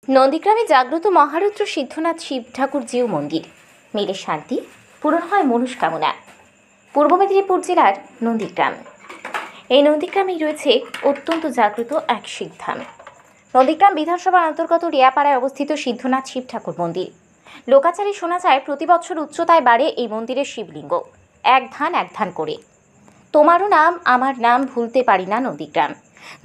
নন্দীগ্রামে জাগ্রত মহারুদ্র সিদ্ধনাথ শিব ঠাকুর জিউ মন্দির মেলে শান্তি, পূরণ হয় মনস্কামনা। পূর্ব মেদিনীপুর জেলার নন্দীগ্রাম। এই নন্দীগ্রামেই রয়েছে অত্যন্ত জাগ্রত এক শিবধাম। নন্দীগ্রাম বিধানসভার অন্তর্গত রিয়াপাড়ায় অবস্থিত সিদ্ধনাথ শিব ঠাকুর মন্দির। লোকাচারে শোনা যায় প্রতি বছর উচ্চতায় বাড়ে এই মন্দিরের শিবলিঙ্গ, এক ধান করে। তোমারও নাম আমার নাম ভুলতে পারি না নন্দীগ্রাম।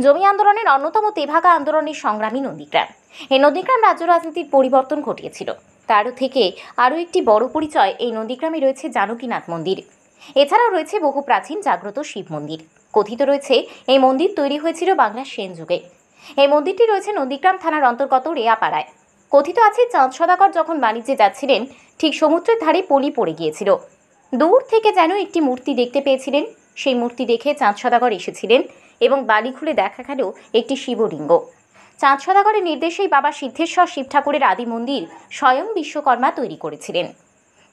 জমি আন্দোলনের অন্যতম তেভাগা আন্দোলনের সংগ্রামী নন্দীগ্রাম। এই নন্দীগ্রাম রাজ্য রাজনীতির পরিবর্তন ঘটিয়েছিল। তারও থেকে আরও একটি বড় পরিচয় এই নন্দীগ্রামে রয়েছে জানকীনাথ মন্দির। এছাড়াও রয়েছে বহু প্রাচীন জাগ্রত শিব মন্দির। কথিত রয়েছে এই মন্দির তৈরি হয়েছিল বাংলার সেন যুগে। এই মন্দিরটি রয়েছে নন্দীগ্রাম থানার অন্তর্গত রেয়াপাড়ায়। কথিত আছে চাঁদ সদাগর যখন বাণিজ্যে যাচ্ছিলেন, ঠিক সমুদ্রের ধারে পলি পড়ে গিয়েছিল। দূর থেকে যেন একটি মূর্তি দেখতে পেয়েছিলেন। সেই মূর্তি দেখে চাঁদ সদাগর এসেছিলেন এবং বালি খুলে দেখা গেল একটি শিবলিঙ্গ। চাঁদ সদাগরের নির্দেশেই বাবা সিদ্ধেশ্বর শিব ঠাকুরের আদি মন্দির স্বয়ং বিশ্বকর্মা তৈরি করেছিলেন।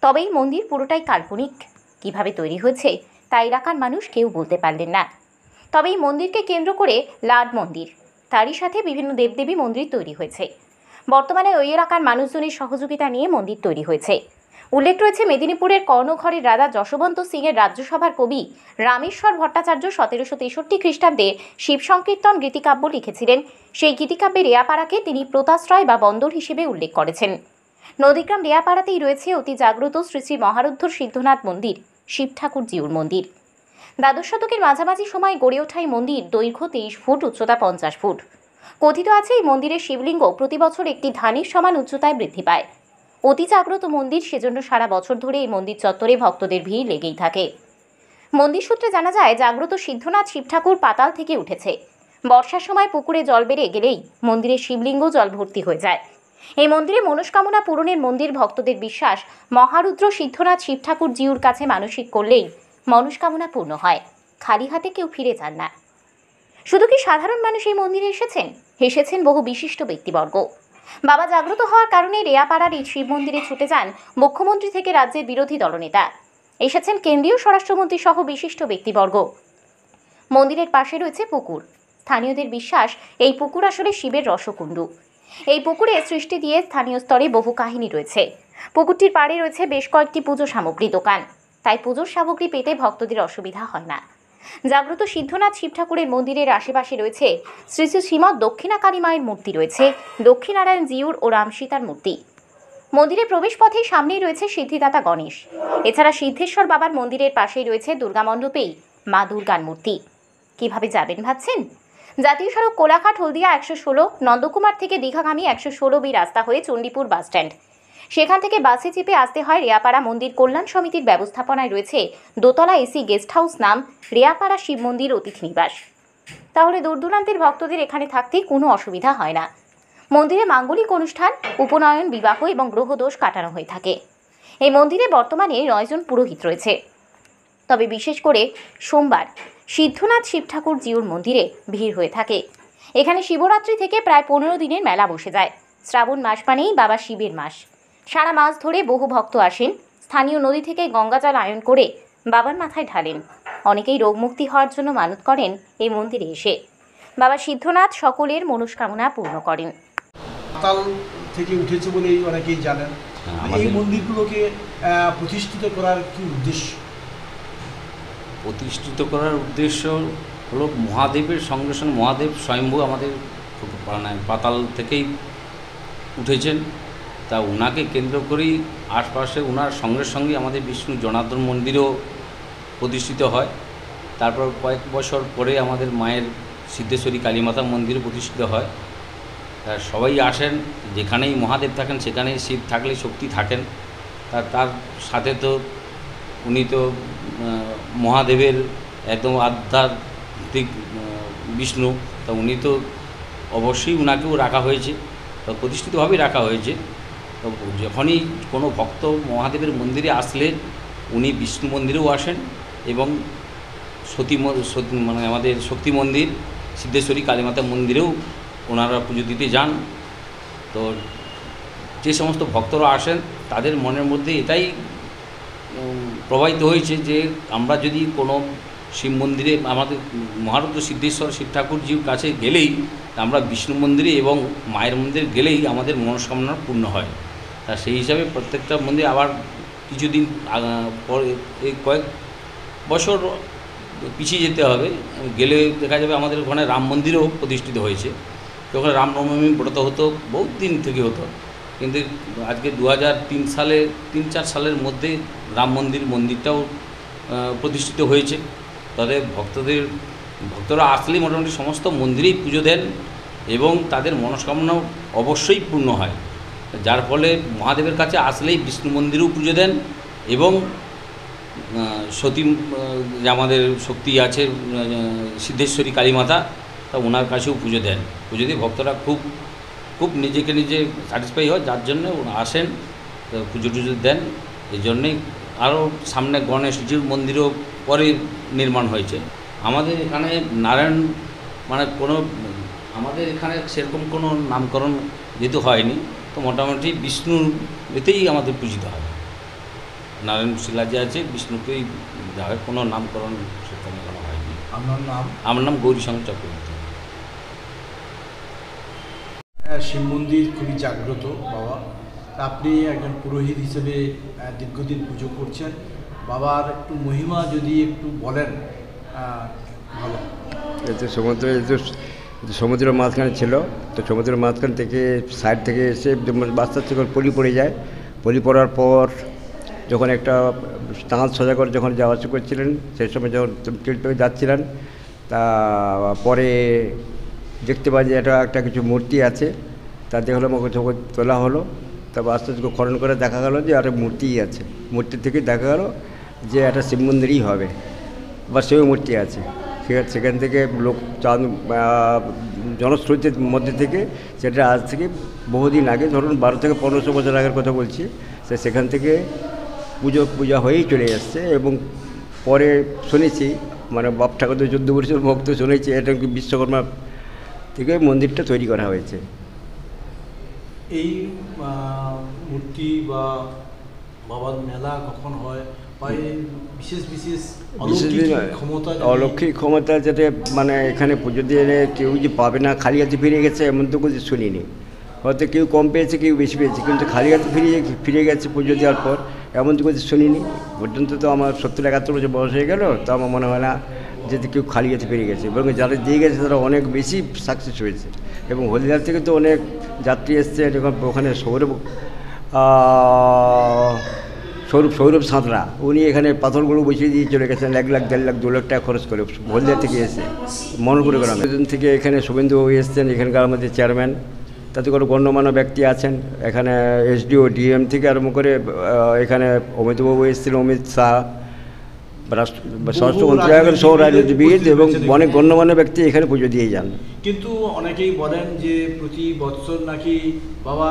তবে এই মন্দির পুরোটাই কাল্পনিক। কিভাবে তৈরি হয়েছে তা এলাকার মানুষ কেউ বলতে পারলেন না। তবে এই মন্দিরকে কেন্দ্র করে লাড মন্দির, তারই সাথে বিভিন্ন দেবদেবী মন্দির তৈরি হয়েছে। বর্তমানে ওই এলাকার মানুষজনের সহযোগিতা নিয়ে মন্দির তৈরি হয়েছে। উল্লেখ রয়েছে মেদিনীপুরের কর্ণঘরের রাজা যশবন্ত সিংয়ের রাজ্যসভার কবি রামেশ্বর ভট্টাচার্য 1763 খ্রিস্টাব্দে শিব সংকীর্তন গীতিকাব্য লিখেছিলেন। সেই গীতিকাব্যে রেয়াপাড়াকে তিনি প্রতাশ্রয় বা বন্দর হিসেবে উল্লেখ করেছেন। নন্দীগ্রাম রেয়াপাড়াতেই রয়েছে অতি জাগ্রত শ্রী শ্রী মহারুদ্র সিদ্ধনাথ মন্দির, শিব ঠাকুর জিউর মন্দির। দ্বাদশ শতকের মাঝামাঝি সময় গড়ে ওঠা এই মন্দির দৈর্ঘ্য 23 ফুট, উচ্চতা 50 ফুট। কথিত আছে এই মন্দিরের শিবলিঙ্গ প্রতি বছর একটি ধানের সমান উচ্চতায় বৃদ্ধি পায়। অতি জাগ্রত মন্দির, সেজন্য সারা বছর ধরে এই মন্দির চত্বরে ভক্তদের ভিড় লেগেই থাকে। মন্দির সূত্রে জানা যায় জাগ্রত সিদ্ধনাথ শিব ঠাকুর পাতাল থেকে উঠেছে। বর্ষার সময় পুকুরে জল বেড়ে গেলেই মন্দিরের শিবলিঙ্গ জল ভর্তি হয়ে যায়। এই মন্দিরে মনস্কামনা পূরণের মন্দির। ভক্তদের বিশ্বাস, মহারুদ্র সিদ্ধনাথ শিব ঠাকুর জিউর কাছে মানসিক করলেই মনস্কামনা পূর্ণ হয়। খালি হাতে কেউ ফিরে যান না। শুধু কি সাধারণ মানুষ এই মন্দিরে এসেছেন বহু বিশিষ্ট ব্যক্তিবর্গ। বাবা জাগ্রত হওয়ার কারণে রেয়াপাড়ার এই শিব মন্দিরে ছুটে যান মুখ্যমন্ত্রী থেকে রাজ্যের বিরোধী দলনেতা। এসেছেন কেন্দ্রীয় স্বরাষ্ট্রমন্ত্রী সহ বিশিষ্ট ব্যক্তিবর্গ। মন্দিরের পাশে রয়েছে পুকুর। স্থানীয়দের বিশ্বাস, এই পুকুর আসলে শিবের রসকুণ্ডু। এই পুকুরে সৃষ্টি দিয়ে স্থানীয় স্তরে বহু কাহিনী রয়েছে। পুকুরটির পাড়ে রয়েছে বেশ কয়েকটি পুজো সামগ্রী দোকান, তাই পুজোর সামগ্রী পেতে ভক্তদের অসুবিধা হয় না। জাগ্রত সিদ্ধনাথ শিব ঠাকুরের মন্দিরের আশেপাশে রয়েছে শ্রী শ্রী শ্রীমৎ দক্ষিণা কালী মায়ের মূর্তি, রয়েছে দক্ষিণারায়ণ জিউর ও রাম সীতার মূর্তি। মন্দিরের প্রবেশ পথেই সামনেই রয়েছে সিদ্ধিদাতা গণেশ। এছাড়া সিদ্ধেশ্বর বাবার মন্দিরের পাশেই রয়েছে দুর্গা মণ্ডপেই মা দুর্গার মূর্তি। কিভাবে যাবেন ভাবছেন? জাতীয় সড়ক কোলাঘাট হলদিয়া 116, নন্দকুমার থেকে দীঘাগামী 116B রাস্তা হয়ে চণ্ডীপুর বাসস্ট্যান্ড। সেখান থেকে বাসে চেপে আসতে হয় রেয়াপাড়া মন্দির কল্যাণ সমিতির ব্যবস্থাপনায় রয়েছে দোতলা এসি গেস্ট হাউস, নাম রেয়াপাড়া শিব মন্দির অতিথি নিবাস। তাহলে দূর দূরান্তের ভক্তদের এখানে থাকতে কোনো অসুবিধা হয় না। মন্দিরে মাঙ্গলিক অনুষ্ঠান, উপনয়ন, বিবাহ এবং গ্রহদোষ কাটানো হয়ে থাকে। এই মন্দিরে বর্তমানে 9 জন পুরোহিত রয়েছে। তবে বিশেষ করে সোমবার সিদ্ধনাথ শিব ঠাকুর জিউর মন্দিরে ভিড় হয়ে থাকে। এখানে শিবরাত্রি থেকে প্রায় 15 দিনের মেলা বসে যায়। শ্রাবণ মাস মানেই বাবা শিবের মাস। সারা মাস ধরে বহু ভক্ত আসেন। স্থানীয় নদী থেকে গঙ্গাজল আয়ন করে বাবার মাথায় ঢালেন। অনেকেই রোগমুক্তি হওয়ার জন্য মানত করেন এই মন্দিরে এসে। বাবা সিদ্ধনাথ সকলের মনস্কামনা পূর্ণ করেন। পাতাল থেকে উঠেছে বলেই অনেকেই জানেন। এই মন্দিরগুলোকে প্রতিষ্ঠিত করার কি উদ্দেশ্য? প্রতিষ্ঠিত করার উদ্দেশ্য হলো মহাদেবের সঙ্গে সঙ্গে মহাদেব স্বয়ম্ভু আমাদের পাতাল থেকেই উঠেছেন। তা ওনাকে কেন্দ্র করেই আশপাশে ওনার সঙ্গে সঙ্গে আমাদের বিষ্ণু জনার্দন মন্দিরও প্রতিষ্ঠিত হয়। তারপর কয়েক বছর পরে আমাদের মায়ের সিদ্ধেশ্বরী কালীমাতা মন্দিরও প্রতিষ্ঠিত হয়। সবাই আসেন, যেখানেই মহাদেব থাকেন সেখানেই শিব থাকলে শক্তি থাকেন। তার সাথে তো উনি তো মহাদেবের একদম আধ্যাত্মিক বিষ্ণু, তা উনি তো অবশ্যই ওনাকেও রাখা হয়েছে, তো প্রতিষ্ঠিতভাবেই রাখা হয়েছে। তো যখনই কোনো ভক্ত মহাদেবের মন্দিরে আসলে উনি বিষ্ণু মন্দিরেও আসেন এবং মানে আমাদের শক্তি মন্দির সিদ্ধেশ্বরী কালীমাতা মন্দিরেও ওনারা পুজো দিতে যান। তো যে সমস্ত ভক্তরা আসেন তাদের মনের মধ্যে এটাই প্রবাহিত হয়েছে যে আমরা যদি কোনো শিব মন্দিরে আমাদের মহারুদ্র সিদ্ধেশ্বর শিব ঠাকুরজির কাছে গেলেই আমরা বিষ্ণু মন্দিরে এবং মায়ের মন্দিরে গেলেই আমাদের মনস্কামনা পূর্ণ হয়। তা সেই হিসাবে প্রত্যেকটা মন্দির আবার কিছুদিন পরে এই কয়েক বছর পিছিয়ে যেতে হবে, গেলে দেখা যাবে আমাদের ওখানে রাম মন্দিরও প্রতিষ্ঠিত হয়েছে। যখন রামনবমী ব্রত হতো বহুত দিন থেকে হতো, কিন্তু আজকে 2003 সালের মধ্যে রাম মন্দিরটাও প্রতিষ্ঠিত হয়েছে। তাদের ভক্তরা আসলেই মোটামুটি সমস্ত মন্দিরেই পুজো দেন এবং তাদের মনস্কামনা অবশ্যই পূর্ণ হয়। যার ফলে মহাদেবের কাছে আসলেই বিষ্ণু মন্দিরেও পুজো দেন এবং সতী যে আমাদের শক্তি আছে সিদ্ধেশ্বরী কালীমাতা, তা ওনার কাছেও পুজো দেন। পুজো দিয়ে ভক্তরা খুব নিজেকে নিজে স্যাটিসফাই হয়, যার জন্য ওরা আসেন, পুজো টুজো দেন। এই জন্যেই আরও সামনে গণেশজির মন্দিরও পরে নির্মাণ হয়েছে। আমাদের এখানে নারায়ণ মানে আমাদের এখানে সেরকম কোনো নামকরণ যেহেতু হয়নি, তো মোটামুটি বিষ্ণুর এতেই আমাদের পূজিত হয়। নারায়ণ শিলা যে আছে বিষ্ণুকেই দেওয়া হয়, কোনো নামকরণ সেখানে কোনো হয়নি। আপনার নাম? আমার নাম গৌরীশঙ্কর চক্রবর্তী। শিব মন্দির খুবই জাগ্রত বাবা, আপনি একজন পুরোহিত হিসেবে দীর্ঘদিন পুজো করছেন, বাবার একটু মহিমা যদি একটু বলেন ভালো। এতে সমুদ্রের মাঝখানে ছিল, তো সমুদ্রের মাঝখান থেকে সাইড থেকে এসে বাস্তার থেকে পলি পড়ে যায়। পলি পড়ার পর যখন একটা স্নান সোজা করে যখন যাওয়া আসা করছিলেন, সেই সময় যখন যাচ্ছিলেন, তা পরে দেখতে পাই যে এটা একটা কিছু মূর্তি আছে, তা দেখলাম ওকে যখন তোলা হলো, তারপর আস্তে আস্তে খনন করে দেখা গেলো যে একটা মূর্তিই আছে। মূর্তি থেকে দেখা গেলো যে একটা শিব মন্দিরই হবে বা সেও মূর্তি আছে। সেখান থেকে লোক জনশ্রুতির মধ্যে থেকে সেটা আজ থেকে বহুদিন আগে, ধরুন 12 থেকে 1500 বছর আগের কথা বলছি, সেখান থেকে পূজা হয়েই চলে আসছে। এবং পরে শুনেছি, মানে বাপ ঠাকুরদের 14 বছর ভক্ত শুনেছি, এটা বিশ্বকর্মা থেকে মন্দিরটা তৈরি করা হয়েছে। এই মূর্তি বা বাবার মেলা কখন হয়, বিশেষ অলৌকিক ক্ষমতা যেটা মানে এখানে পুজো দিয়ে কেউ যে পাবে না, খালি হাতে ফিরে গেছে এমন তো কিছু শুনিনি। হয়তো কেউ কম পেয়েছে, কেউ বেশি পেয়েছে, কিন্তু খালি হাতে ফিরে গেছে পুজো দেওয়ার পর এমন তো কিছু শুনিনি পর্যন্ত। তো আমার 70-71 বছর বয়স হয়ে গেল, তো আমার মনে হয় না যে কেউ খালি হাতে ফিরে গেছে, এবং যারা দিয়ে গেছে তারা অনেক বেশি সাকসেস হয়েছে। এবং হলদিয়ার থেকে তো অনেক যাত্রী এসছে, যখন ওখানে সৌরভ সাঁতরা, উনি এখানে পাথরগুলো বসিয়ে দিয়ে চলে গেছেন 1 লাখ 1.5 লাখ 2 লাখ টাকা খরচ করে হলদিয়া থেকে এসে মনোপুর গ্রামে। দুদিন থেকে এখানে শুভেন্দুবাবু এসছেন, এখানকার আমাদের চেয়ারম্যান, তাতে করে গণ্যমান্য ব্যক্তি আছেন এখানে, SDO DM থেকে আরম্ভ করে এখানে অমিতবাবু এসেছিলেন, অমিত শাহ, স্বরাষ্ট্রমন্ত্রী, সব রাজনীতিবিদ এবং অনেক গণ্যমান্য ব্যক্তি এখানে পুজো দিয়ে যান। কিন্তু অনেকেই বলেন যে প্রতি বছর নাকি বাবা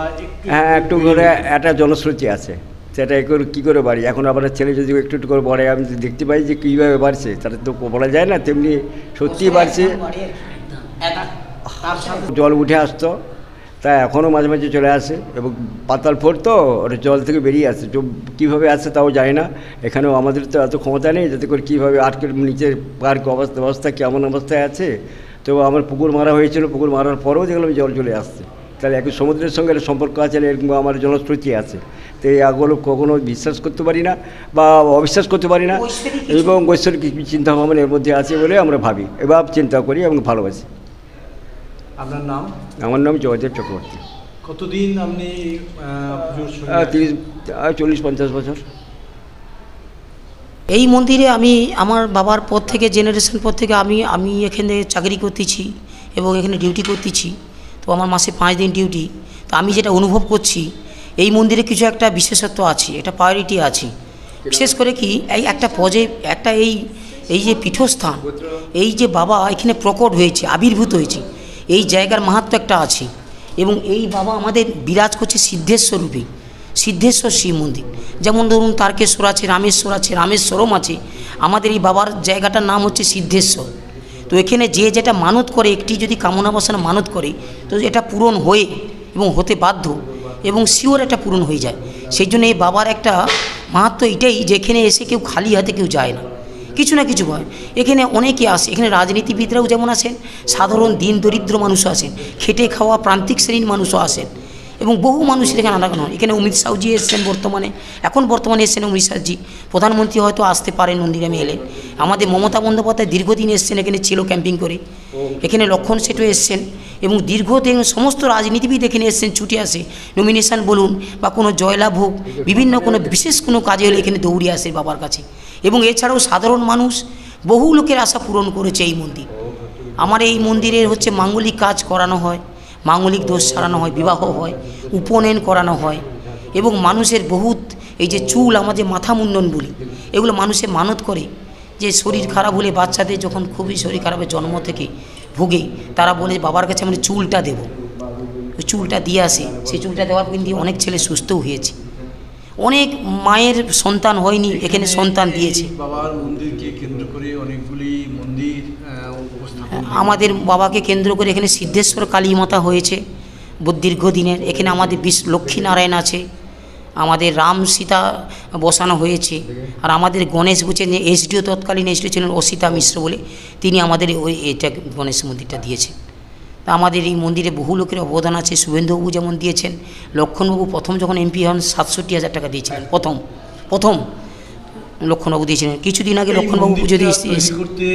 একটু করে একটা জনশ্রুতি আছে, সেটা কী করে বাড়ি। এখন আবার ছেলে যদি একটু একটু করে বাড়ে, আমি দেখতে পাই যে কীভাবে বাড়ছে, তাহলে তো বলা যায় না, তেমনি সত্যিই বাড়ছে। জল উঠে আসতো, তা এখনও মাঝে মাঝে চলে আসে, এবং পাতাল ফোর তো ওটা জল থেকে বেরিয়ে আসে, কীভাবে আসে তাও জানি না। এখানেও আমাদের তো এত ক্ষমতা নেই যাতে করে কীভাবে আটকের নিচের পার্ক অবস্থা কেমন অবস্থায় আছে। তো আমার পুকুর মারা হয়েছিল, পুকুর মারার পরেও দেখলাম জল চলে আসছে, তাহলে একই সমুদ্রের সঙ্গে একটা সম্পর্ক আছে, এরকম আমার জনশ্রুতি আছে। তো এই আগুলো কখনো বিশ্বাস করতে পারি না বা অবিশ্বাস করতে পারি না, এবং ঐশ্বরিক চিন্তা ভাবনা এর মধ্যে আছে বলে আমরা ভাবি, এবার চিন্তা করি এবং ভালোবাসি। আপনার নাম? আমার নাম জয়দেব চক্রবর্তী। কতদিন আপনি 40-50 বছর। এই মন্দিরে আমি আমার বাবার পর থেকে জেনারেশন পর থেকে আমি এখানে চাকরি করতেছি এবং এখানে ডিউটি করতেছি। তো আমার মাসে 5 দিন ডিউটি। তো আমি যেটা অনুভব করছি, এই মন্দিরে কিছু একটা বিশেষত্ব আছে, একটা প্রায়োরিটি আছে। বিশেষ করে কি এই যে পীঠস্থান, এই যে বাবা এখানে প্রকট হয়েছে, আবির্ভূত হয়েছে, এই জায়গার মাহাত্ম্য একটা আছে। এবং এই বাবা আমাদের বিরাজ করছে সিদ্ধেশ্বর রূপে, সিদ্ধেশ্বর শিব মন্দির। যেমন ধরুন তারকেশ্বর আছে, রামেশ্বরম আছে, আমাদের এই বাবার জায়গাটার নাম হচ্ছে সিদ্ধেশ্বর। তো এখানে যে যেটা মানত করে, একটি যদি কামনা বাসনা মানত করে, তো এটা পূরণ হয়ে এবং হতে বাধ্য, এবং শিওর এটা পূরণ হয়ে যায়। সেই জন্য এই বাবার একটা মাহাত্ম্য এটাই যে এখানে এসে কেউ খালি হাতে কেউ যায় না। কিছু না কিছু হয়। এখানে অনেকে আসে, এখানে রাজনীতিবিদরাও যেমন আসেন, সাধারণ দিন দরিদ্র মানুষও আসেন, খেটে খাওয়া প্রান্তিক শ্রেণীর মানুষও আসেন, এবং বহু মানুষের এখানে আনাগোনা হয়। এখানে অমিত শাহজি এসছেন বর্তমানে এসছেন অমিত শাহজি, প্রধানমন্ত্রী হয়তো আসতে পারেন নন্দীগ্রামে এলেন। আমাদের মমতা বন্দ্যোপাধ্যায় দীর্ঘদিন এসছেন, এখানে ছিল ক্যাম্পিং করে। এখানে লক্ষণ সেটু এসছেন, এবং দীর্ঘদিন সমস্ত রাজনীতিবিদ এখানে এসছেন ছুটে আসে, নমিনেশন বলুন বা কোনো জয়লাভ হোক, বিভিন্ন কোনো বিশেষ কোনো কাজে হলে এখানে দৌড়ে আসে বাবার কাছে। এবং এছাড়াও সাধারণ মানুষ বহু লোকের আশা পূরণ করেছে এই মন্দির। আমার এই মন্দিরের হচ্ছে মাঙ্গলিক কাজ করানো হয়, মাঙ্গলিক দোষ সারানো হয়, বিবাহ হয়, উপনয়ন করানো হয়, এবং মানুষের বহুত এই যে চুল, আমাদের মাথা মুন্ডন বলি, এগুলো মানুষে মানত করে যে শরীর খারাপ হলে, বাচ্চাদের যখন খুবই শরীর খারাপের জন্ম থেকে ভুগে, তারা বলে বাবার কাছে আমরা চুলটা দেবো, ওই চুলটা দিয়ে আসে। সেই চুলটা দেওয়ার কিন্তু অনেক ছেলে সুস্থও হয়েছে, অনেক মায়ের সন্তান হয়নি, এখানে সন্তান দিয়েছে। বাবার মন্দিরকে কেন্দ্র করে অনেকগুলি মন্দির উপস্থাপন। আমাদের বাবাকে কেন্দ্র করে এখানে সিদ্ধেশ্বর কালী মাতা হয়েছে দীর্ঘদিনের। এখানে আমাদের লক্ষ্মীনারায়ণ আছে, আমাদের রাম সীতা বসানো হয়েছে। আর আমাদের গণেশ বুঝেন যে এসডিও, তৎকালীন এসডিও ছিলেন অসিতা মিশ্র বলে, তিনি আমাদের এটা গণেশ মন্দিরটা দিয়েছেন। তা আমাদের এই মন্দিরে বহু লোকের অবদান আছে। শুভেন্দুবাবু যেমন দিয়েছেন, লক্ষণবাবু প্রথম যখন এমপি হন 67,000 টাকা দিয়েছিলেন, প্রথম লক্ষণবাবু দিয়েছিলেন। কিছুদিন আগে লক্ষণবাবু পুজো দিয়ে করতে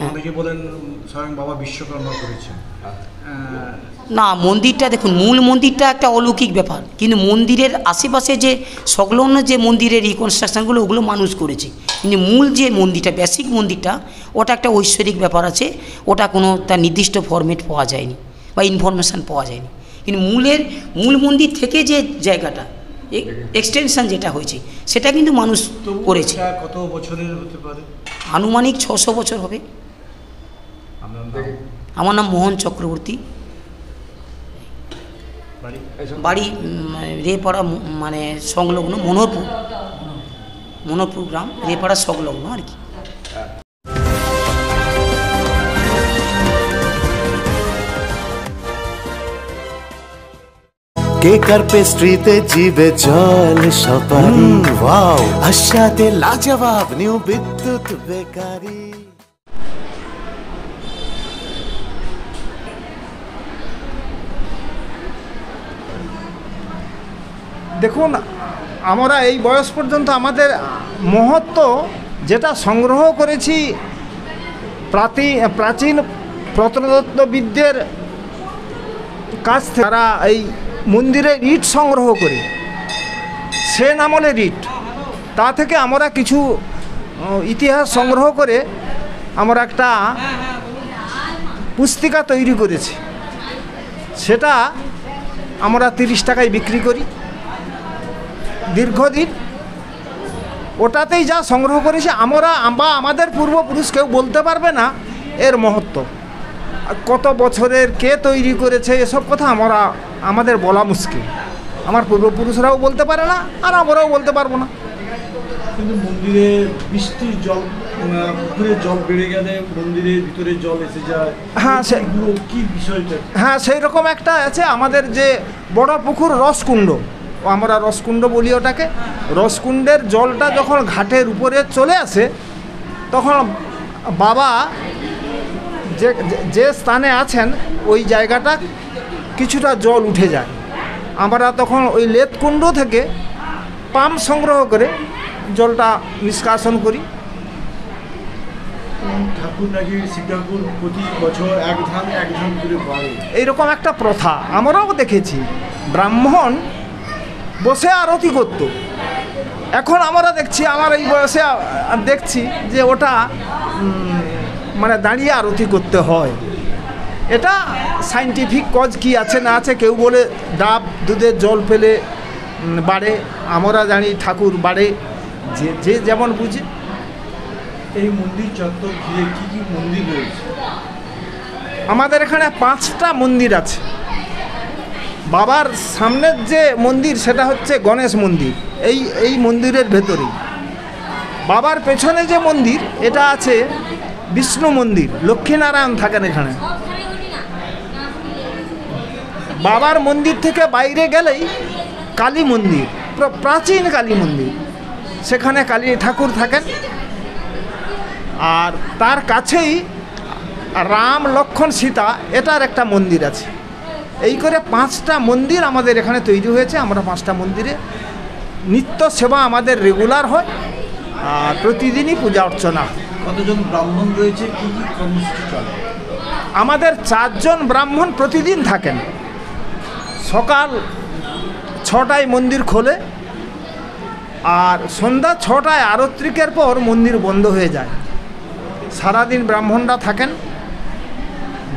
অনেকে বলেন স্বয়ং বাবা বিশ্বকর্মা করেছেন। না, মন্দিরটা দেখুন, মূল মন্দিরটা একটা অলৌকিক ব্যাপার, কিন্তু মন্দিরের আশেপাশে যে সংলগ্ন যে মন্দিরের রিকনস্ট্রাকশনগুলো, ওগুলো মানুষ করেছে। কিন্তু মূল যে মন্দিরটা, বেসিক মন্দিরটা, ওটা একটা ঐশ্বরিক ব্যাপার আছে, ওটা কোনো তার নির্দিষ্ট ফরম্যাট পাওয়া যায়নি বা ইনফরমেশান পাওয়া যায়নি। কিন্তু মূল মন্দির থেকে যে জায়গাটা এক্সটেনশন যেটা হয়েছে, সেটা কিন্তু মানুষ করেছে। কত বছরের হতে পারে? আনুমানিক 600 বছর হবে। আমার নাম মোহন চক্রবর্তী, বাড়ি রেপাড়া, মানে সংলগ্ন মনোহরপুর গ্রাম, রেপাড়া সংলগ্ন আর কি। কেক আর পেস্ট্রিতে জিভে জল সপারি, ওয়াও আশাতে লাজবাব নিউ বিদ্যুৎ বেকারি। দেখুন, আমরা এই বয়স পর্যন্ত আমাদের মহত্ব যেটা সংগ্রহ করেছি প্রাচীন প্রত্নতত্ত্ববিদদের কাছ থেকে, তারা এই মন্দিরের ইট সংগ্রহ করে, সেন আমলের ইট, তা থেকে আমরা কিছু ইতিহাস সংগ্রহ করে আমরা একটা পুস্তিকা তৈরি করেছি। সেটা আমরা 30 টাকায় বিক্রি করি দীর্ঘদিন। ওটাতেই যা সংগ্রহ করেছি আমরা বা আমাদের পূর্বপুরুষ কেউ বলতে পারবে না এর মহত্ব, কত বছরের, কে তৈরি করেছে, এসব কথা আমাদের বলা মুশকিল। আমার পূর্বপুরুষরাও বলতে পারে না, আর আমরাও বলতে পারবো না। কিন্তু মন্দিরে বৃষ্টির জল, পুকুরের জল বেড়ে গেলে মন্দিরের ভিতরে জল এসে যায়। হ্যাঁ, সেগুলো কি বিষয়টা? হ্যাঁ, সেই রকম একটা আছে আমাদের যে বড় পুকুর রসকুণ্ড, আমরা রসকুণ্ড বলি ওটাকে। রসকুণ্ডের জলটা যখন ঘাটের উপরে চলে আসে, তখন বাবা যে স্থানে আছেন ওই জায়গাটা কিছুটা জল উঠে যায়। আমরা তখন ওই লেতকুণ্ড থেকে পাম্প সংগ্রহ করে জলটা নিষ্কাশন করি। ঠাকুর নাকি শিব ঠাকুর প্রতি বছর এক ধান করে পায়, এইরকম একটা প্রথা আমরাও দেখেছি। ব্রাহ্মণ বসে আরতি করত। এখন আমরা দেখছি, আমার এই বয়সে দেখছি যে ওটা মানে দাঁড়িয়ে আরতি করতে হয়। এটা সাইন্টিফিক কজ কি আছে না আছে, কেউ বলে ডাব দুধের জল পেলে বাড়ে, আমরা জানি ঠাকুর বাড়ে, যে যেমন বুঝে। এই মন্দির চত্বর ঘিরে কী কী মন্দির রয়েছে? আমাদের এখানে 5টা মন্দির আছে। বাবার সামনের যে মন্দির সেটা হচ্ছে গণেশ মন্দির, এই মন্দিরের ভেতরেই। বাবার পেছনে যে মন্দির, এটা আছে বিষ্ণু মন্দির, লক্ষ্মীনারায়ণ থাকেন এখানে। বাবার মন্দির থেকে বাইরে গেলেই কালী মন্দির, প্রাচীন কালী মন্দির, সেখানে কালী ঠাকুর থাকেন। আর তার কাছেই রাম লক্ষ্মণ সীতা এটার একটা মন্দির আছে। এই করে 5টা মন্দির আমাদের এখানে তৈরি হয়েছে। আমরা 5টা মন্দিরে নিত্য সেবা আমাদের রেগুলার হয় আর প্রতিদিনই পূজা অর্চনা হয়। কতজন ব্রাহ্মণ রয়েছে, কী কী কর্মসূচি চলে? আমাদের 4 জন ব্রাহ্মণ প্রতিদিন থাকেন। সকাল 6টায় মন্দির খোলে আর সন্ধ্যা 6টায় আরত্রিকের পর মন্দির বন্ধ হয়ে যায়। সারাদিন ব্রাহ্মণরা থাকেন,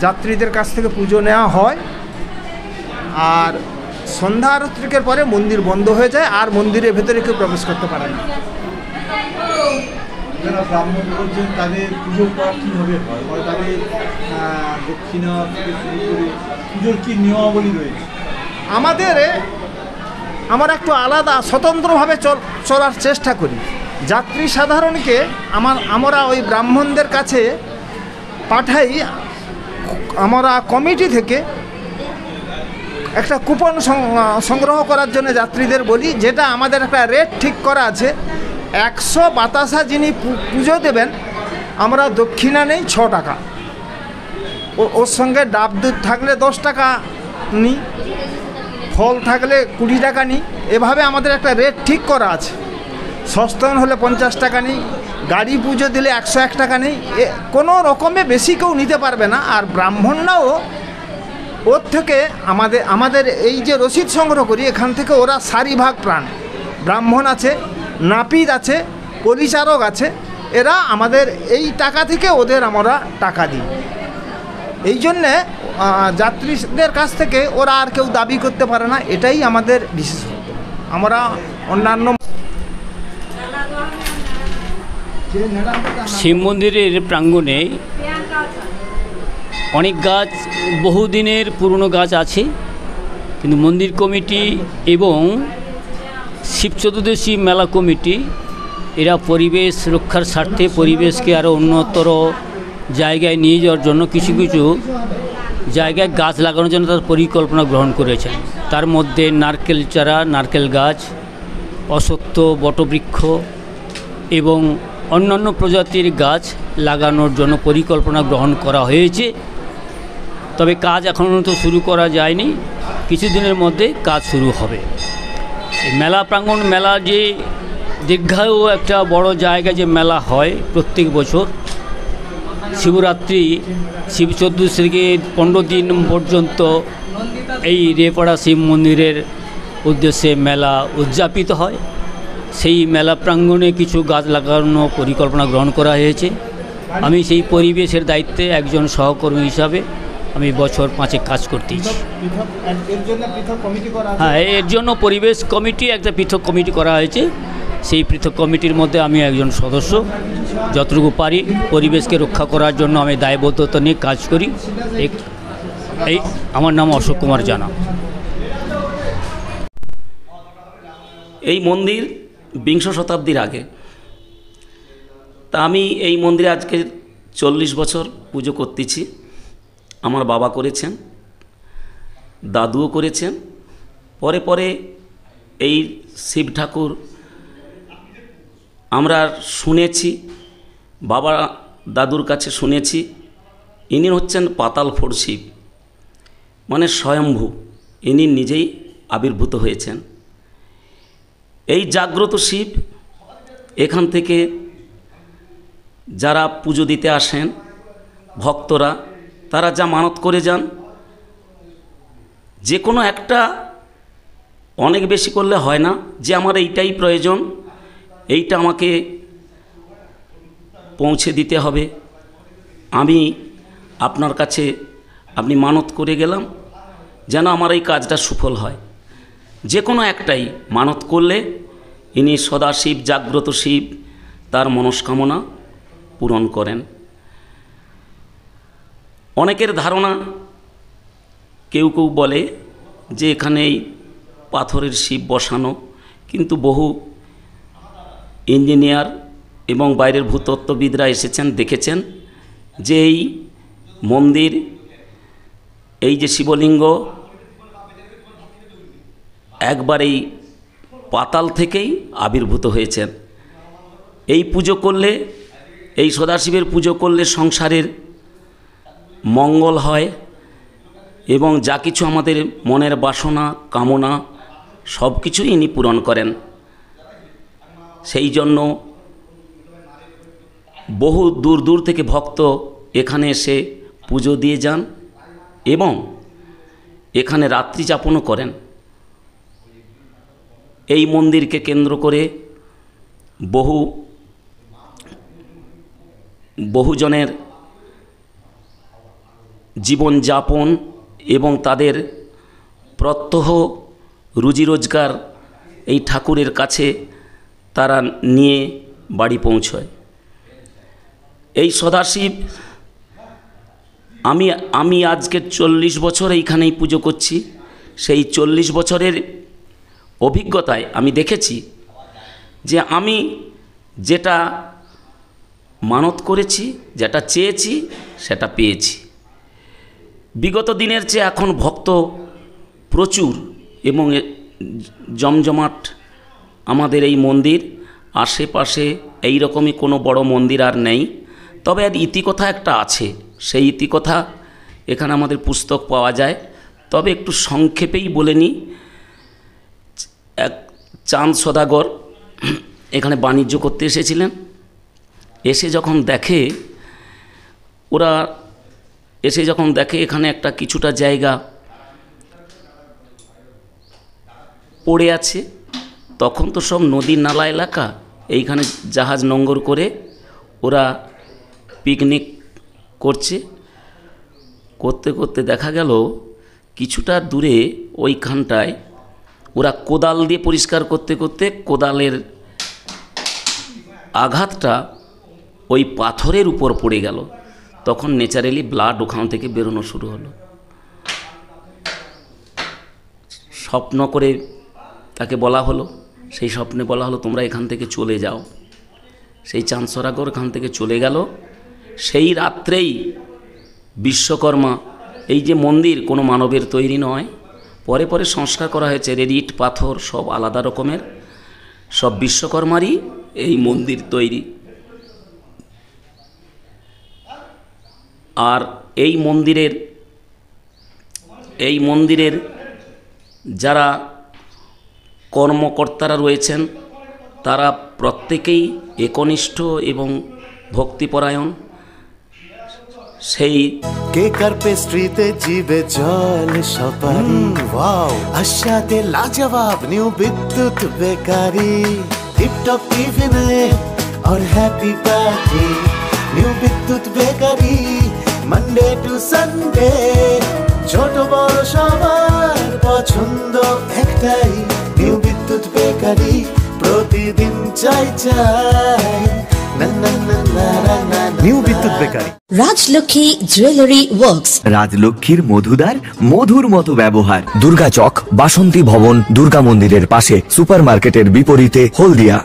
যাত্রীদের কাছ থেকে পুজো নেওয়া হয় আর সন্ধ্যা আরত্রিকের পরে মন্দির বন্ধ হয়ে যায় আর মন্দিরের ভেতরে কেউ প্রবেশ করতে পারে না। যারা ব্রাহ্মণ রয়েছেন তাদের পুজোটা কীভাবে হয়, বা তাদের দক্ষিণা থেকে শুরু করে পুজোর কী নিয়মাবলী রয়েছে? আমরা একটু আলাদা স্বতন্ত্রভাবে চলার চেষ্টা করি। যাত্রী সাধারণকে আমরা ওই ব্রাহ্মণদের কাছে পাঠাই। আমরা কমিটি থেকে একটা কুপন সংগ্রহ করার জন্য যাত্রীদের বলি, যেটা আমাদের একটা রেট ঠিক করা আছে। 100 বাতাসা যিনি পুজো দেবেন আমরা দক্ষিণা নেই 6 টাকা, ওর সঙ্গে ডাব দুধ থাকলে 10 টাকা নিই, ফল থাকলে 20 টাকা নিই। এভাবে আমাদের একটা রেট ঠিক করা আছে। সস্তন হলে 50 টাকা নিই, গাড়ি পুজো দিলে 101 টাকা নেই। কোনো রকমে বেশি কেউ নিতে পারবে না। আর ব্রাহ্মণরাও ওর থেকে আমাদের এই যে রসিদ সংগ্রহ করি এখান থেকে ওরা সারিভাগ প্রাণ, ব্রাহ্মণ আছে, নাপিত আছে, পরিচারক আছে, এরা আমাদের এই টাকা থেকে ওদের আমরা টাকা দিই। এই জন্যে যাত্রীদের কাছ থেকে ওরা আর কেউ দাবি করতে পারে না, এটাই আমাদের বিশেষত্ব। আমরা অন্যান্য শিব মন্দিরের প্রাঙ্গণে অনেক গাছ, বহুদিনের পুরনো গাছ আছে, কিন্তু মন্দির কমিটি এবং শিব চতুর্দশী মেলা কমিটি এরা পরিবেশ রক্ষার স্বার্থে পরিবেশকে আরও উন্নতর জায়গায় নিয়ে যাওয়ার জন্য কিছু কিছু জায়গায় গাছ লাগানোর জন্য তার পরিকল্পনা গ্রহণ করেছেন। তার মধ্যে নারকেল চারা, নারকেল গাছ, অশ্বত্থ বটবৃক্ষ এবং অন্যান্য প্রজাতির গাছ লাগানোর জন্য পরিকল্পনা গ্রহণ করা হয়েছে। তবে কাজ এখনও তো শুরু করা যায়নি, কিছুদিনের মধ্যে কাজ শুরু হবে। এই মেলা প্রাঙ্গণ, মেলা যে দীর্ঘায়ু একটা বড় জায়গা যে মেলা হয় প্রত্যেক বছর, শিবরাত্রি, শিব চতুর্দশী থেকে 15 দিন পর্যন্ত এই রেপাড়া শিব মন্দিরের উদ্দেশ্যে মেলা উদযাপিত হয়। সেই মেলা প্রাঙ্গণে কিছু গাছ লাগানোর পরিকল্পনা গ্রহণ করা হয়েছে। আমি সেই পরিবেশের দায়িত্বে একজন সহকর্মী হিসাবে আমি বছর 5 কাজ করতেছি। হ্যাঁ, এর জন্য পরিবেশ কমিটি, একটা পৃথক কমিটি করা হয়েছে। সেই পৃথক কমিটির মধ্যে আমি একজন সদস্য। যতটুকু পারি পরিবেশকে রক্ষা করার জন্য আমি দায়বদ্ধতা নিয়ে কাজ করি। এই আমার নাম অশোক কুমার জানা। এই মন্দির 20 শতাব্দীর আগে। তা আমি এই মন্দিরে আজকে 40 বছর পুজো করতেছি। আমার বাবা করেছেন, দাদুও করেছেন, পরে পরে এই শিব ঠাকুর আমরা শুনেছি, বাবা দাদুর কাছে শুনেছি, ইনি হচ্ছেন পাতাল ফোড় শিব, মানে স্বয়ম্ভু। ইনি নিজেই আবির্ভূত হয়েছেন। এই জাগ্রত শিব, এখান থেকে যারা পুজো দিতে আসেন ভক্তরা, তারা যা মানত করে যান, যে কোনো একটা, অনেক বেশি করলে হয় না, যে আমার এইটাই প্রয়োজন, এইটা আমাকে পৌঁছে দিতে হবে, আমি আপনার কাছে আপনি মানত করে গেলাম যেন আমার এই কাজটা সুফল হয়। যে কোনো একটাই মানত করলে ইনি সদাশিব, জাগ্রত শিব, তার মনস্কামনা পূরণ করেন। অনেকের ধারণা, কেউ কেউ বলে যে এখানে এই পাথরের শিব বসানো, কিন্তু বহু ইঞ্জিনিয়ার এবং বাইরের ভূতত্ত্ববিদরা এসেছেন, দেখেছেন যে এই মন্দির, এই যে শিবলিঙ্গ একবার এই পাতাল থেকেই আবির্ভূত হয়েছেন। এই পুজো করলে এই সদাশিবের পুজো করলে সংসারের মঙ্গল হয় এবং যা কিছু আমাদের মনের বাসনা কামনা সব কিছুই ইনি পূরণ করেন। সেই জন্য বহু দূর দূর থেকে ভক্ত এখানে এসে পুজো দিয়ে যান এবং এখানে রাত্রি যাপনও করেন। এই মন্দিরকে কেন্দ্র করে বহুজনের জীবনযাপন এবং তাদের প্রত্যহ রুজি রোজগার এই ঠাকুরের কাছে তারা নিয়ে বাড়ি পৌঁছয়। এই সদাশিব আমি আজকে 40 বছর এইখানেই পুজো করছি। সেই 40 বছরের অভিজ্ঞতায় আমি দেখেছি যে আমি যেটা মানত করেছি, যেটা চেয়েছি, সেটা পেয়েছি। বিগত দিনের চেয়ে এখন ভক্ত প্রচুর এবং জমজমাট আমাদের এই মন্দির। আশেপাশে এই রকমই কোনো বড় মন্দির আর নেই, তবে এর ইতিকথা একটা আছে। সেই ইতিকথা এখানে আমাদের পুস্তক পাওয়া যায়, তবে একটু সংক্ষেপেই বলে নিই। এক চাঁদ সদাগর এখানে বাণিজ্য করতে এসেছিলেন। এসে যখন দেখে এখানে একটা কিছুটা জায়গা পড়ে আছে, তখন তো সব নদীর নালা এলাকা, এইখানে জাহাজ নোঙ্গর করে ওরা পিকনিক করছে। করতে করতে দেখা গেল কিছুটা দূরে ওইখানটায় ওরা কোদাল দিয়ে পরিষ্কার করতে করতে কোদালের আঘাতটা ওই পাথরের উপর পড়ে গেল। তখন ন্যাচারালি ব্লাড ওখান থেকে বেরোনো শুরু হলো। স্বপ্ন করে তাকে বলা হলো, সেই স্বপ্নে বলা হলো তোমরা এখান থেকে চলে যাও। সেই চাঁদ সদাগর এখান থেকে চলে গেল। সেই রাত্রেই বিশ্বকর্মা, এই যে মন্দির কোনো মানবের তৈরি নয়, পরে পরে সংস্কার করা হয়েছে, রেডিট পাথর সব আলাদা রকমের, সব বিশ্বকর্মারই এই মন্দির তৈরি। আর এই মন্দিরের যারা কর্মকর্তারা রয়েছেন তারা প্রত্যেকেই একনিষ্ঠ এবং ভক্তিপরায়ণ। সেই কেকার পেস্ট্রিতে জিবে জল সপারি, ওয়াও আশাতে লাজবাব নিউ বিদ্যুৎ বেকারি, টিপটপ টিফিনে और हैप्पी पार्टी নিউ বিদ্যুৎ বেকারি, মানডে টু সানডে ছোট বড় সবার পছন্দ একটাই, নিউ বিদ্যুৎ বেকারি প্রতিদিন চাই চাই না না না না না। নিউ বিদ্যুৎ বেকারি। রাজলক্ষ্মী জুয়েলারি ওয়ার্কস, রাজলক্ষ্মীর মধুদার মধুর মতো ব্যবহার। দুর্গা চক, বাসন্তী ভবন, দুর্গা মন্দিরের পাশে, সুপার মার্কেটের বিপরীতে, হলদিয়া।